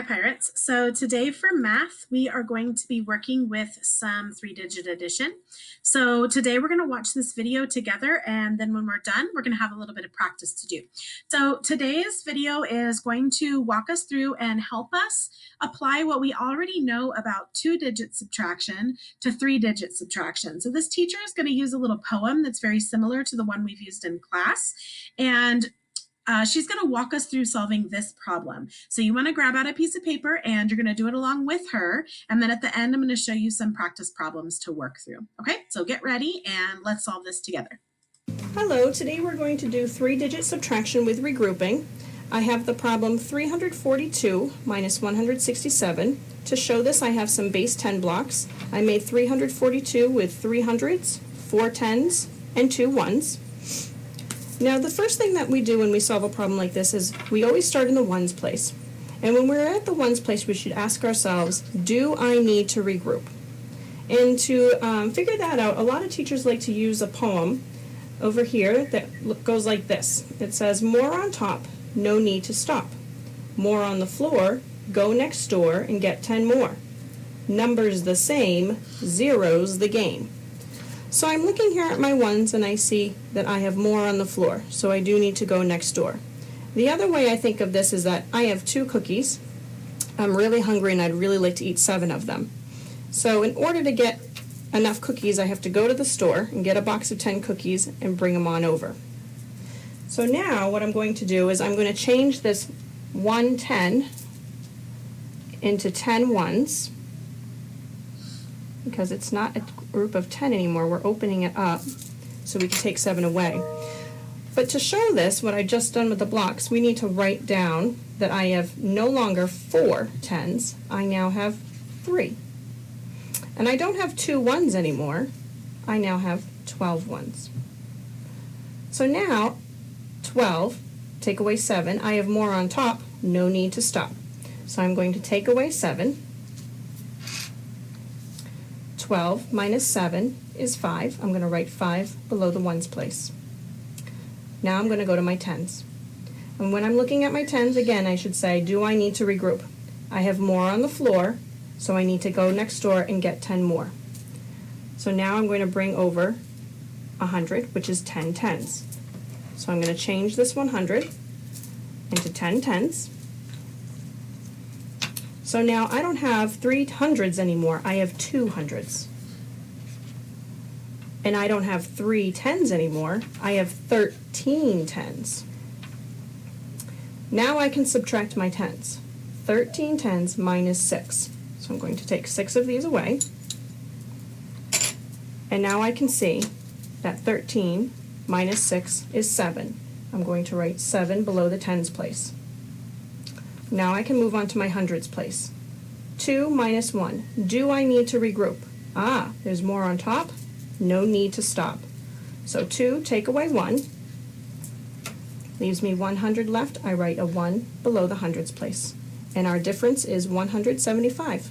Hi Pirates. So today for math, we are going to be working with some three-digit addition. So today we're going to watch this video together, and then when we're done, we're going to have a little bit of practice to do. So today's video is going to walk us through and help us apply what we already know about two-digit subtraction to three-digit subtraction. So this teacher is going to use a little poem that's very similar to the one we've used in class, and she's going to walk us through solving this problem. So you want to grab out a piece of paper and you're going to do it along with her. And then at the end, I'm going to show you some practice problems to work through. Okay, so get ready and let's solve this together. Hello, today we're going to do three-digit subtraction with regrouping. I have the problem 342 minus 167. To show this, I have some base 10 blocks. I made 342 with 3 hundreds, 4 tens, and 2 ones. Now, the first thing that we do when we solve a problem like this is we always start in the ones place. And when we're at the ones place, we should ask ourselves, do I need to regroup? And to figure that out, a lot of teachers like to use a poem over here that goes like this. It says, more on top, no need to stop. More on the floor, go next door and get 10 more. Numbers the same, zeros the game. So I'm looking here at my ones and I see that I have more on the floor, so I do need to go next door. The other way I think of this is that I have 2 cookies. I'm really hungry and I'd really like to eat 7 of them. So in order to get enough cookies, I have to go to the store and get a box of 10 cookies and bring them on over. So now what I'm going to do is I'm going to change this 110 into 10 ones, because it's not a group of 10 anymore. We're opening it up so we can take 7 away. But to show this, what I just done with the blocks, we need to write down that I have no longer 4 tens, I now have 3. And I don't have 2 ones anymore, I now have 12 ones. So now, 12, take away 7, I have more on top, no need to stop. So I'm going to take away 7. 12 minus 7 is 5. I'm going to write 5 below the ones place. Now I'm going to go to my tens. And when I'm looking at my tens, again, I should say, do I need to regroup? I have more on the floor, so I need to go next door and get 10 more. So now I'm going to bring over 100, which is 10 tens. So I'm going to change this 100 into 10 tens. So now I don't have 3 hundreds anymore, I have 2 hundreds. And I don't have 3 tens anymore, I have 13 tens. Now I can subtract my tens. 13 tens minus 6. So I'm going to take 6 of these away. And now I can see that 13 minus 6 is 7. I'm going to write 7 below the tens place. Now I can move on to my hundreds place. 2 minus 1. Do I need to regroup? Ah, there's more on top. No need to stop. So 2, take away 1. Leaves me 100 left. I write a 1 below the hundreds place. And our difference is 175.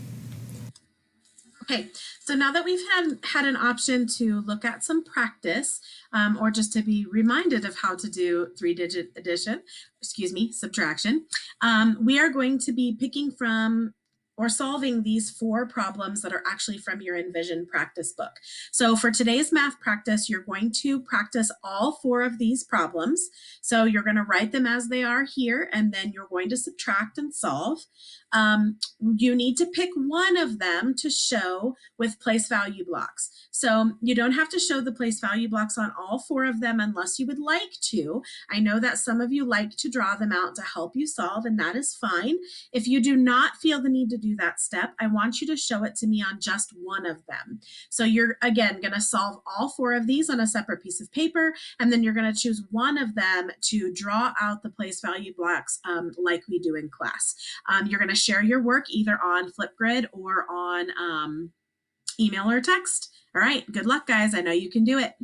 Okay, so now that we've had an option to look at some practice, or just to be reminded of how to do three-digit subtraction, we are going to be picking from or solving these 4 problems that are actually from your Envision practice book. So for today's math practice, you're going to practice all 4 of these problems. So you're going to write them as they are here, and then you're going to subtract and solve. You need to pick one of them to show with place value blocks. So you don't have to show the place value blocks on all 4 of them unless you would like to. I know that some of you like to draw them out to help you solve, and that is fine. If you do not feel the need to do that step, I want you to show it to me on just one of them. So you're, again, going to solve all 4 of these on a separate piece of paper, and then you're going to choose one of them to draw out the place value blocks like we do in class. You're going to share your work either on Flipgrid or on email or text. All right, good luck, guys. I know you can do it.